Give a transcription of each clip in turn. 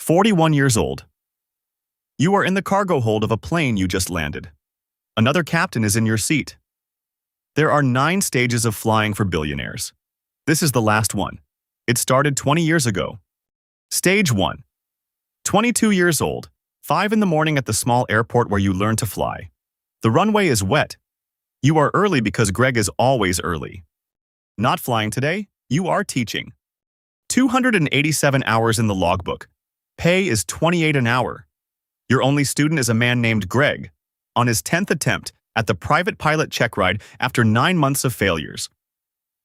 41 years old. You are in the cargo hold of a plane you just landed. Another captain is in your seat. There are 9 stages of flying for billionaires. This is the last one. It started 20 years ago. Stage 1. 22 years old, 5 in the morning at the small airport where you learn to fly. The runway is wet. You are early because Greg is always early. Not flying today, you are teaching. 287 hours in the logbook. Pay is $28 an hour. Your only student is a man named Greg, on his 10th attempt at the private pilot check ride after 9 months of failures.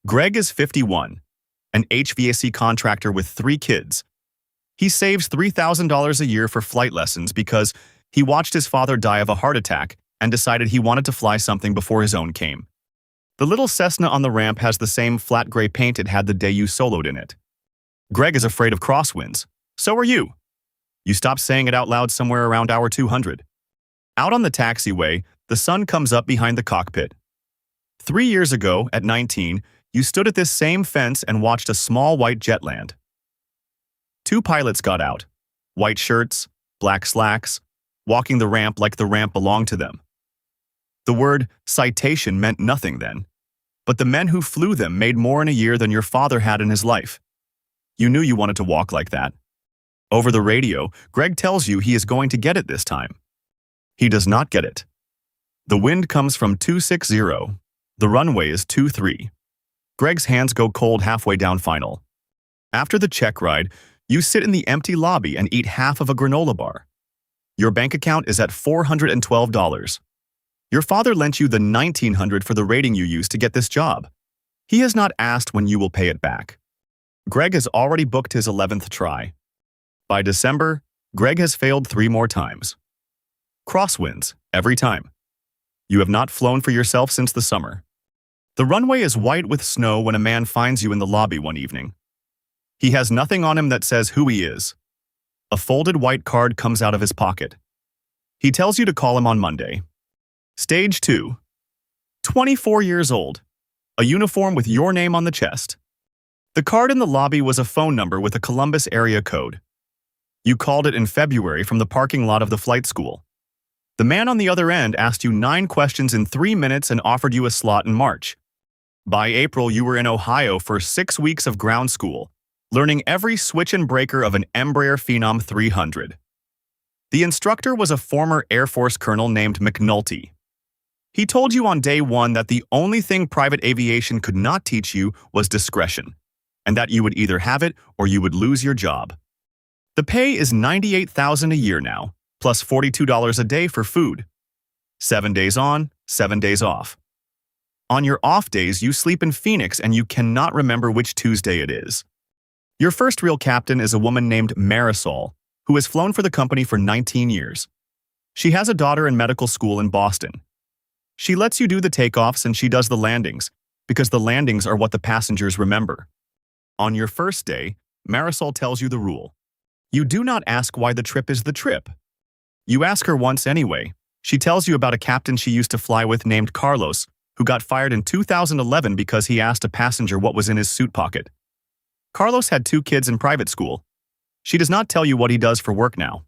Greg is 51, an HVAC contractor with 3 kids. He saves $3,000 a year for flight lessons because he watched his father die of a heart attack and decided he wanted to fly something before his own came. The little Cessna on the ramp has the same flat gray paint it had the day you soloed in it. Greg is afraid of crosswinds. So are you. You stop saying it out loud somewhere around hour 200. Out on the taxiway, the sun comes up behind the cockpit. 3 years ago, at 19, you stood at this same fence and watched a small white jet land. 2 pilots got out. White shirts, black slacks, walking the ramp like the ramp belonged to them. The word citation meant nothing then, but the men who flew them made more in a year than your father had in his life. You knew you wanted to walk like that. Over the radio, Greg tells you he is going to get it this time. He does not get it. The wind comes from 260. The runway is 23. Greg's hands go cold halfway down final. After the check ride, you sit in the empty lobby and eat half of a granola bar. Your bank account is at $412. Your father lent you the $1,900 for the rating you used to get this job. He has not asked when you will pay it back. Greg has already booked his 11th try. By December, Greg has failed 3 more times. Crosswinds, every time. You have not flown for yourself since the summer. The runway is white with snow when a man finds you in the lobby one evening. He has nothing on him that says who he is. A folded white card comes out of his pocket. He tells you to call him on Monday. Stage 2. 24 years old. A uniform with your name on the chest. The card in the lobby was a phone number with a Columbus area code. You called it in February from the parking lot of the flight school. The man on the other end asked you 9 questions in 3 minutes and offered you a slot in March. By April, you were in Ohio for 6 weeks of ground school, learning every switch and breaker of an Embraer Phenom 300. The instructor was a former Air Force colonel named McNulty. He told you on day 1 that the only thing private aviation could not teach you was discretion, and that you would either have it or you would lose your job. The pay is $98,000 a year now, plus $42 a day for food. 7 days on, 7 days off. On your off days, you sleep in Phoenix and you cannot remember which Tuesday it is. Your first real captain is a woman named Marisol, who has flown for the company for 19 years. She has a daughter in medical school in Boston. She lets you do the takeoffs and she does the landings, because the landings are what the passengers remember. On your first day, Marisol tells you the rule. You do not ask why the trip is the trip. You ask her once anyway. She tells you about a captain she used to fly with named Carlos, who got fired in 2011 because he asked a passenger what was in his suit pocket. Carlos had 2 kids in private school. She does not tell you what he does for work now.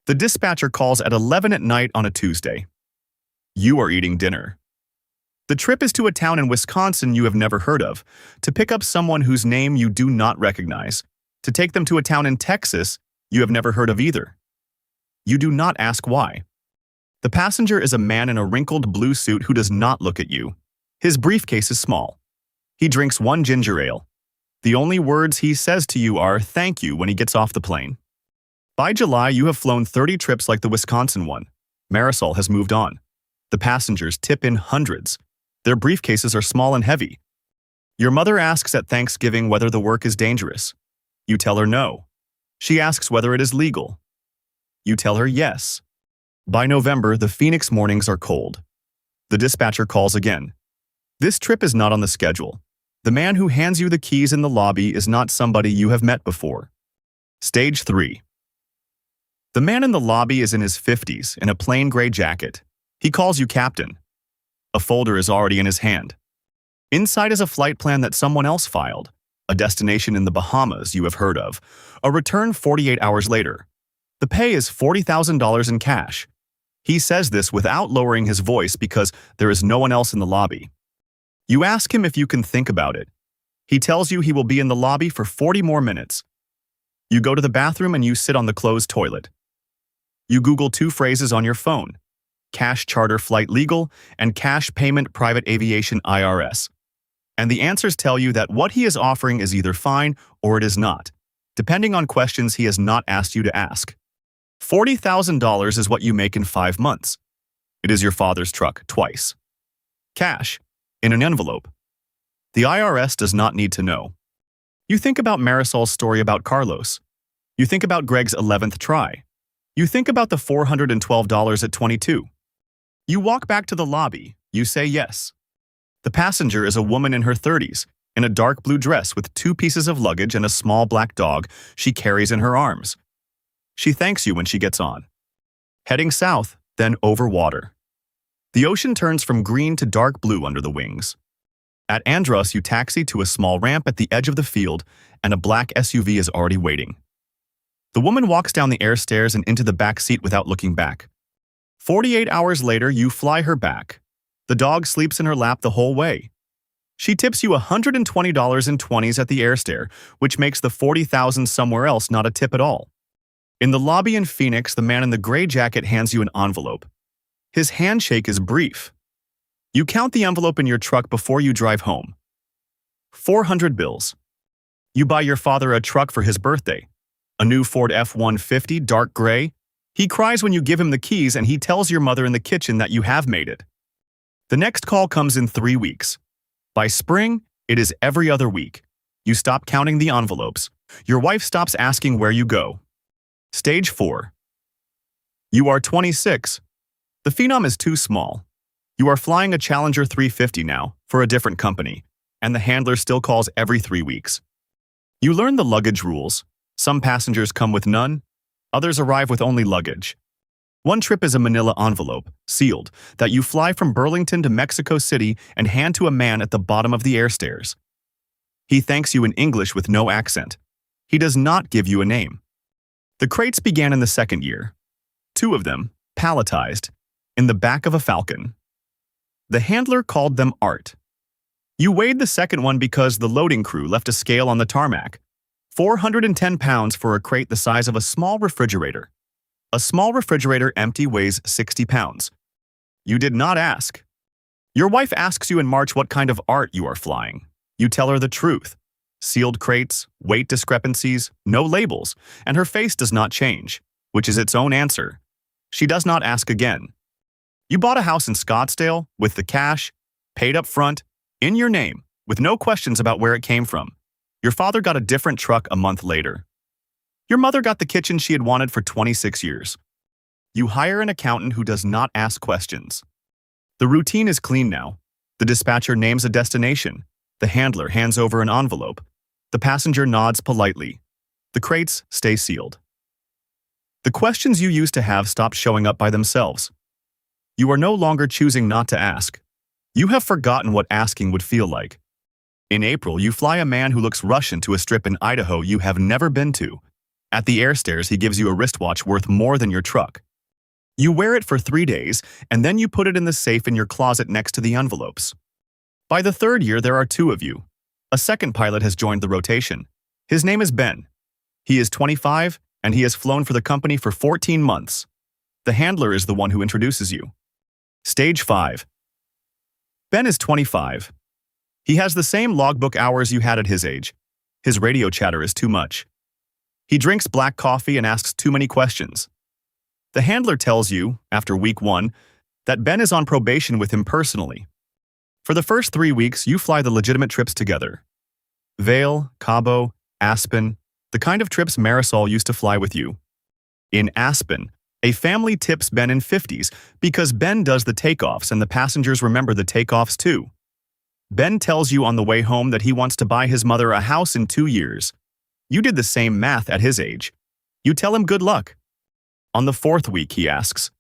The dispatcher calls at 11 at night on a Tuesday. You are eating dinner. The trip is to a town in Wisconsin you have never heard of, to pick up someone whose name you do not recognize, to take them to a town in Texas you have never heard of either. You do not ask why. The passenger is a man in a wrinkled blue suit who does not look at you. His briefcase is small. He drinks 1 ginger ale. The only words he says to you are "thank you" when he gets off the plane. By July, you have flown 30 trips like the Wisconsin one. Marisol has moved on. The passengers tip in hundreds. Their briefcases are small and heavy. Your mother asks at Thanksgiving whether the work is dangerous. You tell her no. She asks whether it is legal. You tell her yes. By November, the Phoenix mornings are cold. The dispatcher calls again. This trip is not on the schedule. The man who hands you the keys in the lobby is not somebody you have met before. Stage 3. The man in the lobby is in his 50s in a plain gray jacket. He calls you captain. A folder is already in his hand. Inside is a flight plan that someone else filed, a destination in the Bahamas you have heard of, a return 48 hours later. The pay is $40,000 in cash. He says this without lowering his voice because there is no one else in the lobby. You ask him if you can think about it. He tells you he will be in the lobby for 40 more minutes. You go to the bathroom and you sit on the closed toilet. You Google 2 phrases on your phone: cash charter flight legal and cash payment private aviation IRS. And the answers tell you that what he is offering is either fine or it is not, depending on questions he has not asked you to ask. $40,000 is what you make in 5 months. It is your father's truck twice. Cash, in an envelope. The IRS does not need to know. You think about Marisol's story about Carlos. You think about Greg's 11th try. You think about the $412 at 22. You walk back to the lobby. You say yes. The passenger is a woman in her 30s, in a dark blue dress with 2 pieces of luggage and a small black dog she carries in her arms. She thanks you when she gets on. Heading south, then over water. The ocean turns from green to dark blue under the wings. At Andros, you taxi to a small ramp at the edge of the field, and a black SUV is already waiting. The woman walks down the air stairs and into the back seat without looking back. 48 hours later, you fly her back. The dog sleeps in her lap the whole way. She tips you $120 in 20s at the air stair, which makes the $40,000 somewhere else not a tip at all. In the lobby in Phoenix, the man in the gray jacket hands you an envelope. His handshake is brief. You count the envelope in your truck before you drive home. 400 bills. You buy your father a truck for his birthday. A new Ford F-150, dark gray. He cries when you give him the keys and he tells your mother in the kitchen that you have made it. The next call comes in 3 weeks. By spring, it is every other week. You stop counting the envelopes. Your wife stops asking where you go. Stage 4. You are 26. The Phenom is too small. You are flying a Challenger 350 now, for a different company, and the handler still calls every 3 weeks. You learn the luggage rules. Some passengers come with none. Others arrive with only luggage. One trip is a manila envelope, sealed, that you fly from Burlington to Mexico City and hand to a man at the bottom of the air stairs. He thanks you in English with no accent. He does not give you a name. The crates began in the 2nd year. 2 of them, palletized, in the back of a Falcon. The handler called them art. You weighed the 2nd one because the loading crew left a scale on the tarmac. 410 pounds for a crate the size of a small refrigerator. A small refrigerator empty weighs 60 pounds. You did not ask. Your wife asks you in March what kind of art you are flying. You tell her the truth. Sealed crates, weight discrepancies, no labels, and her face does not change, which is its own answer. She does not ask again. You bought a house in Scottsdale with the cash, paid up front, in your name, with no questions about where it came from. Your father got a different truck a month later. Your mother got the kitchen she had wanted for 26 years. You hire an accountant who does not ask questions. The routine is clean now. The dispatcher names a destination. The handler hands over an envelope. The passenger nods politely. The crates stay sealed. The questions you used to have stop showing up by themselves. You are no longer choosing not to ask. You have forgotten what asking would feel like. In April, you fly a man who looks Russian to a strip in Idaho you have never been to. At the air stairs, he gives you a wristwatch worth more than your truck. You wear it for 3 days, and then you put it in the safe in your closet next to the envelopes. By the 3rd year, there are 2 of you. A 2nd pilot has joined the rotation. His name is Ben. He is 25, and he has flown for the company for 14 months. The handler is the one who introduces you. Stage 5. Ben is 25. He has the same logbook hours you had at his age. His radio chatter is too much. He drinks black coffee and asks too many questions. The handler tells you, after week 1, that Ben is on probation with him personally. For the first 3 weeks, you fly the legitimate trips together. Vail, Cabo, Aspen, the kind of trips Marisol used to fly with you. In Aspen, a family tips Ben in 50s because Ben does the takeoffs and the passengers remember the takeoffs too. Ben tells you on the way home that he wants to buy his mother a house in 2 years. You did the same math at his age. You tell him good luck. On the 4th week, he asks.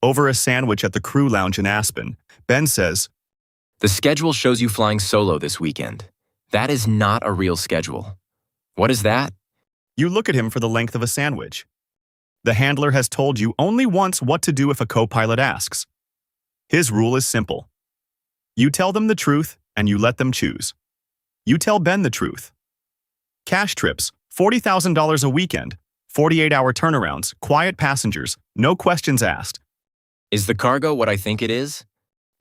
Over a sandwich at the crew lounge in Aspen, Ben says, "The schedule shows you flying solo this weekend. That is not a real schedule. What is that? You look at him for the length of a sandwich. The handler has told you only once what to do if a co-pilot asks. His rule is simple. You tell them the truth and you let them choose. You tell Ben the truth. Cash trips, $40,000 a weekend, 48-hour turnarounds, quiet passengers, no questions asked. Is the cargo what I think it is?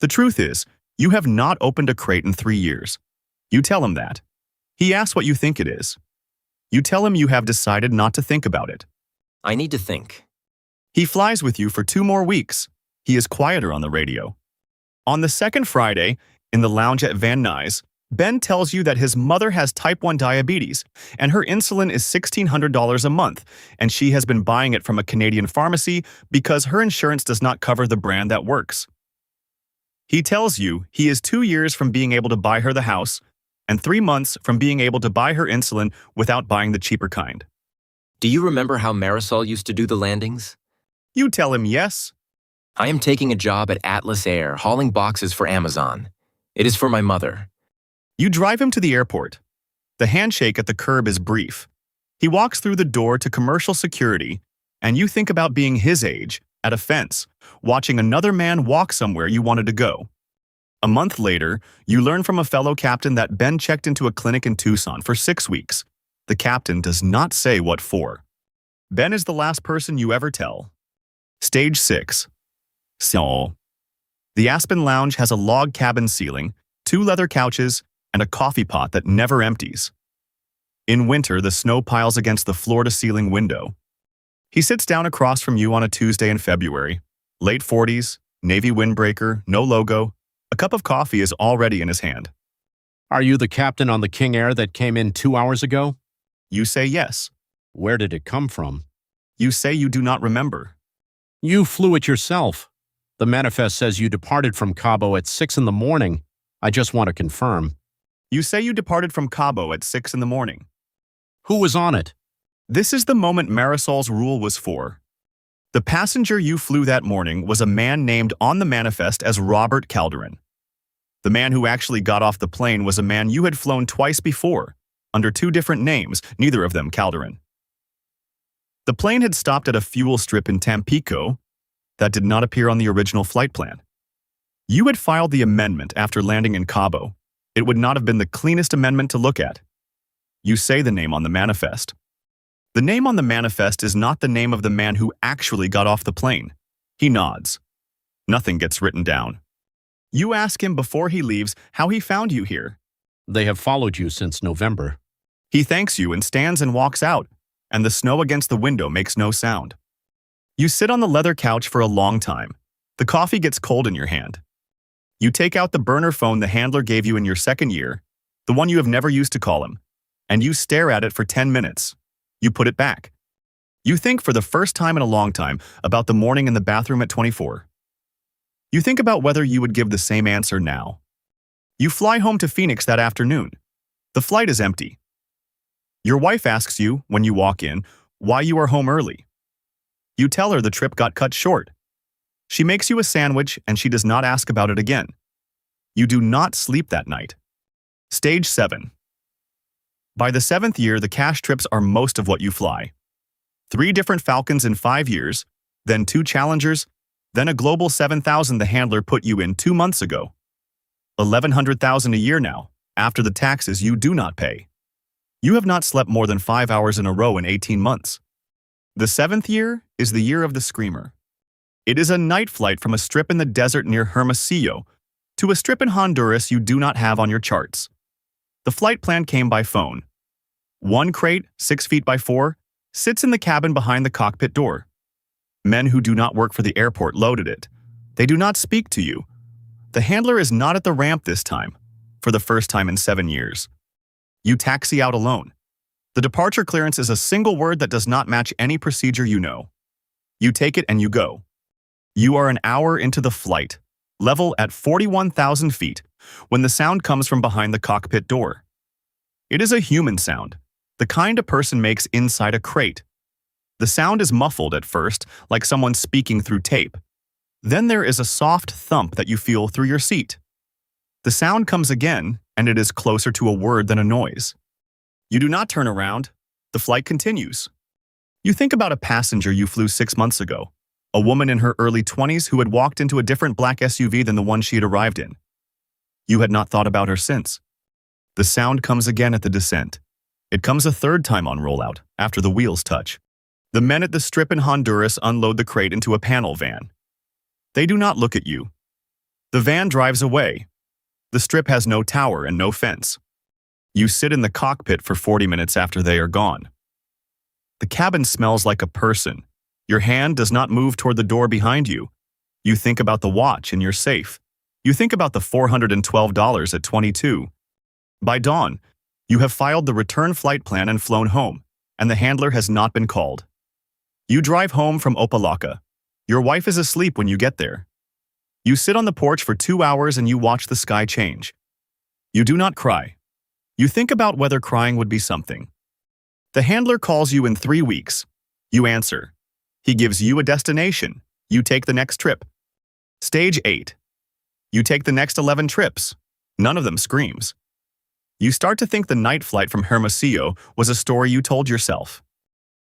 The truth is, you have not opened a crate in 3 years. You tell him that. He asks what you think it is. You tell him you have decided not to think about it. I need to think. He flies with you for 2 more weeks. He is quieter on the radio. On the second Friday, in the lounge at Van Nuys, Ben tells you that his mother has type 1 diabetes and her insulin is $1,600 a month, and she has been buying it from a Canadian pharmacy because her insurance does not cover the brand that works. He tells you he is 2 years from being able to buy her the house and 3 months from being able to buy her insulin without buying the cheaper kind. Do you remember how Marisol used to do the landings? You tell him yes. I am taking a job at Atlas Air, hauling boxes for Amazon. It is for my mother. You drive him to the airport. The handshake at the curb is brief. He walks through the door to commercial security, and you think about being his age, at a fence, watching another man walk somewhere you wanted to go. A month later, you learn from a fellow captain that Ben checked into a clinic in Tucson for 6 weeks. The captain does not say what for. Ben is the last person you ever tell. Stage 6. So, the Aspen Lounge has a log cabin ceiling, 2 leather couches, and a coffee pot that never empties. In winter, the snow piles against the floor-to-ceiling window. He sits down across from you on a Tuesday in February. Late 40s, navy windbreaker, no logo. A cup of coffee is already in his hand. Are you the captain on the King Air that came in 2 hours ago? You say yes. Where did it come from? You say you do not remember. You flew it yourself. The manifest says you departed from Cabo at 6 in the morning. I just want to confirm. You say you departed from Cabo at 6 in the morning. Who was on it? This is the moment Marisol's rule was for. The passenger you flew that morning was a man named on the manifest as Robert Calderon. The man who actually got off the plane was a man you had flown twice before, under 2 different names, neither of them Calderon. The plane had stopped at a fuel strip in Tampico that did not appear on the original flight plan. You had filed the amendment after landing in Cabo. It would not have been the cleanest amendment to look at. You say the name on the manifest. The name on the manifest is not the name of the man who actually got off the plane. He nods. Nothing gets written down. You ask him before he leaves how he found you here. They have followed you since November. He thanks you and stands and walks out, and the snow against the window makes no sound. You sit on the leather couch for a long time. The coffee gets cold in your hand. You take out the burner phone the handler gave you in your second year, the one you have never used to call him, and you stare at it for 10 minutes. You put it back. You think for the first time in a long time about the morning in the bathroom at 24. You think about whether you would give the same answer now. You fly home to Phoenix that afternoon. The flight is empty. Your wife asks you, when you walk in, why you are home early. You tell her the trip got cut short. She makes you a sandwich and she does not ask about it again. You do not sleep that night. Stage 7. By the 7th year, the cash trips are most of what you fly. 3 different Falcons in 5 years, then 2 Challengers, then a Global 7000 the handler put you in 2 months ago. $1,100,000 a year now, after the taxes you do not pay. You have not slept more than 5 hours in a row in 18 months. The 7th year is the year of the Screamer. It is a night flight from a strip in the desert near Hermosillo to a strip in Honduras you do not have on your charts. The flight plan came by phone. 1 crate, 6 feet by 4, sits in the cabin behind the cockpit door. Men who do not work for the airport loaded it. They do not speak to you. The handler is not at the ramp this time, for the first time in 7 years. You taxi out alone. The departure clearance is a single word that does not match any procedure you know. You take it and you go. You are an hour into the flight, level at 41,000 feet, when the sound comes from behind the cockpit door. It is a human sound, the kind a person makes inside a crate. The sound is muffled at first, like someone speaking through tape. Then there is a soft thump that you feel through your seat. The sound comes again, and it is closer to a word than a noise. You do not turn around. The flight continues. You think about a passenger you flew 6 months ago, a woman in her early 20s who had walked into a different black SUV than the one she had arrived in. You had not thought about her since. The sound comes again at the descent. It comes a third time on rollout, after the wheels touch. The men at the strip in Honduras unload the crate into a panel van. They do not look at you. The van drives away. The strip has no tower and no fence. You sit in the cockpit for 40 minutes after they are gone. The cabin smells like a person. Your hand does not move toward the door behind you. You think about the watch in your safe. You think about the $412 at 22. By dawn, you have filed the return flight plan and flown home, and the handler has not been called. You drive home from Opa-locka. Your wife is asleep when you get there. You sit on the porch for 2 hours and you watch the sky change. You do not cry. You think about whether crying would be something. The handler calls you in 3 weeks. You answer. He gives you a destination. You take the next trip. Stage 8. You take the next 11 trips. None of them screams. You start to think the night flight from Hermosillo was a story you told yourself.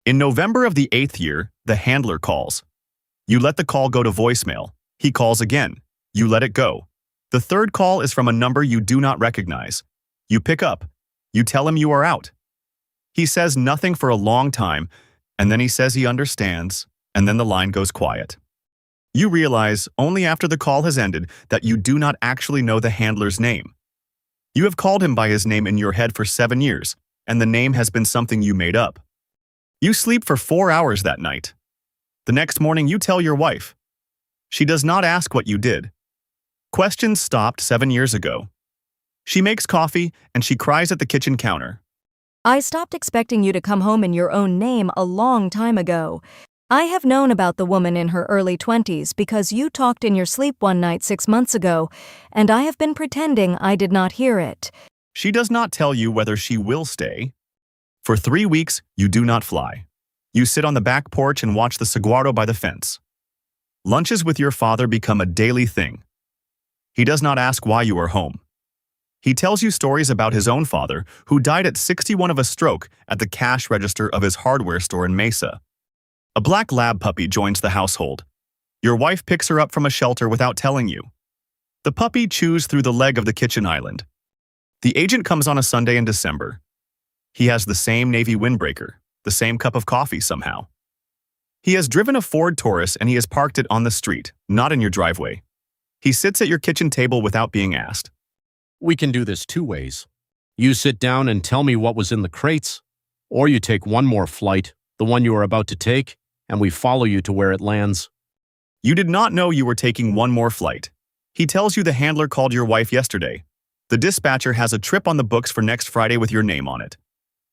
In November of the 8th year, the handler calls. You let the call go to voicemail. He calls again. You let it go. The third call is from a number you do not recognize. You pick up. You tell him you are out. He says nothing for a long time, and then he says he understands, and then the line goes quiet. You realize, only after the call has ended, that you do not actually know the handler's name. You have called him by his name in your head for 7 years, and the name has been something you made up. You sleep for 4 hours that night. The next morning you tell your wife. She does not ask what you did. Questions stopped 7 years ago. She makes coffee and she cries at the kitchen counter. I stopped expecting you to come home in your own name a long time ago. I have known about the woman in her early 20s because you talked in your sleep one night 6 months ago, and I have been pretending I did not hear it. She does not tell you whether she will stay. For 3 weeks, you do not fly. You sit on the back porch and watch the saguaro by the fence. Lunches with your father become a daily thing. He does not ask why you are home. He tells you stories about his own father, who died at 61 of a stroke at the cash register of his hardware store in Mesa. A black lab puppy joins the household. Your wife picks her up from a shelter without telling you. The puppy chews through the leg of the kitchen island. The agent comes on a Sunday in December. He has the same Navy windbreaker, the same cup of coffee somehow. He has driven a Ford Taurus and he has parked it on the street, not in your driveway. He sits at your kitchen table without being asked. We can do this 2 ways. You sit down and tell me what was in the crates, or you take one more flight, the one you are about to take, and we follow you to where it lands. You did not know you were taking one more flight. He tells you the handler called your wife yesterday. The dispatcher has a trip on the books for next Friday with your name on it.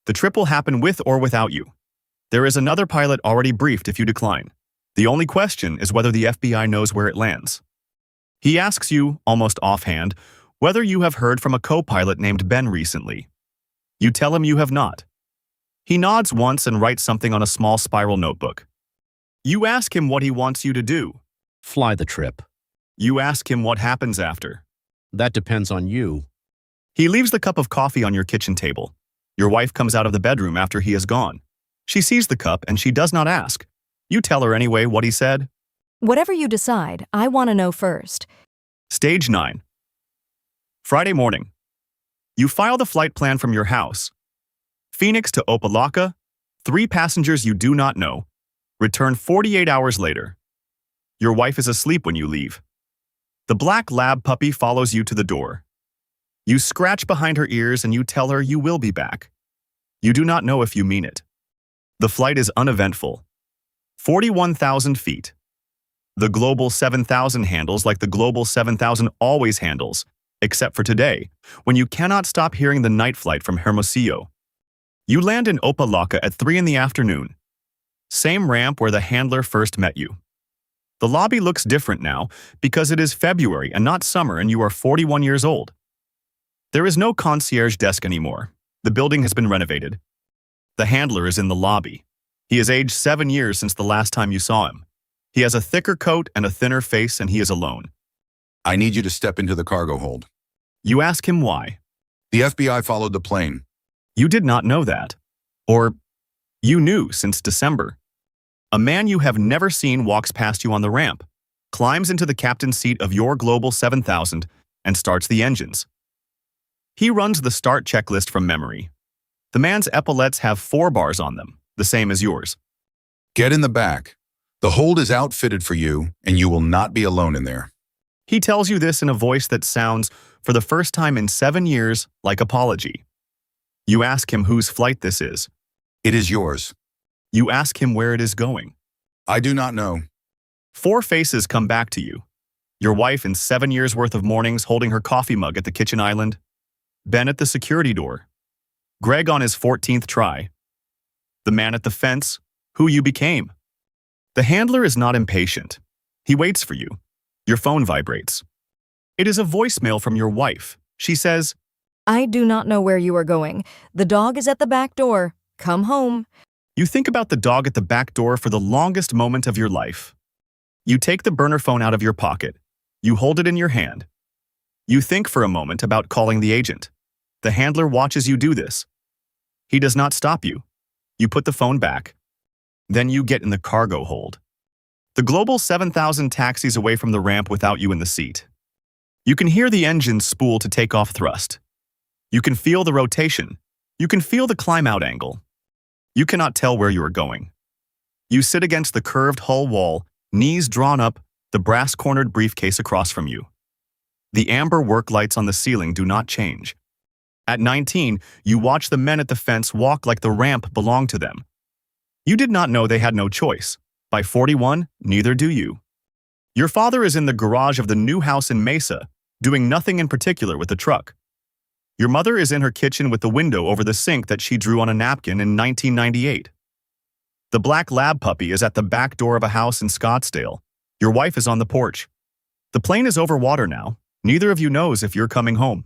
The trip will happen with or without you. There is another pilot already briefed if you decline. The only question is whether the FBI knows where it lands. He asks you, almost offhand, whether you have heard from a co-pilot named Ben recently. You tell him you have not. He nods once and writes something on a small spiral notebook. You ask him what he wants you to do. Fly the trip. You ask him what happens after. That depends on you. He leaves the cup of coffee on your kitchen table. Your wife comes out of the bedroom after he is gone. She sees the cup and she does not ask. You tell her anyway what he said. Whatever you decide, I want to know first. Stage 9. Friday morning. You file the flight plan from your house. Phoenix to Opa-locka, 3 passengers you do not know. Return 48 hours later. Your wife is asleep when you leave. The black lab puppy follows you to the door. You scratch behind her ears and you tell her you will be back. You do not know if you mean it. The flight is uneventful. 41,000 feet. The Global 7000 handles like the Global 7000 always handles, except for today, when you cannot stop hearing the night flight from Hermosillo. You land in Opa-locka at 3 in the afternoon. Same ramp where the handler first met you. The lobby looks different now because it is February and not summer and you are 41 years old. There is no concierge desk anymore. The building has been renovated. The handler is in the lobby. He has aged 7 years since the last time you saw him. He has a thicker coat and a thinner face and he is alone. I need you to step into the cargo hold. You ask him why. The FBI followed the plane. You did not know that. Or you knew since December. A man you have never seen walks past you on the ramp, climbs into the captain's seat of your Global 7000, and starts the engines. He runs the start checklist from memory. The man's epaulets have 4 bars on them, the same as yours. Get in the back. The hold is outfitted for you, and you will not be alone in there. He tells you this in a voice that sounds, for the first time in 7 years, like apology. You ask him whose flight this is. It is yours. You ask him where it is going. I do not know. 4 faces come back to you. Your wife in 7 years' worth of mornings holding her coffee mug at the kitchen island. Ben at the security door. Greg on his 14th try. The man at the fence, who you became. The handler is not impatient. He waits for you. Your phone vibrates. It is a voicemail from your wife. She says, I do not know where you are going. The dog is at the back door. Come home. You think about the dog at the back door for the longest moment of your life. You take the burner phone out of your pocket. You hold it in your hand. You think for a moment about calling the agent. The handler watches you do this. He does not stop you. You put the phone back. Then you get in the cargo hold. The Global 7000 taxis away from the ramp without you in the seat. You can hear the engines spool to take off thrust. You can feel the rotation. You can feel the climb-out angle. You cannot tell where you are going. You sit against the curved hull wall, knees drawn up, the brass-cornered briefcase across from you. The amber work lights on the ceiling do not change. At 19, you watch the men at the fence walk like the ramp belonged to them. You did not know they had no choice. By 41, neither do you. Your father is in the garage of the new house in Mesa, doing nothing in particular with the truck. Your mother is in her kitchen with the window over the sink that she drew on a napkin in 1998. The black lab puppy is at the back door of a house in Scottsdale. Your wife is on the porch. The plane is over water now. Neither of you knows if you're coming home.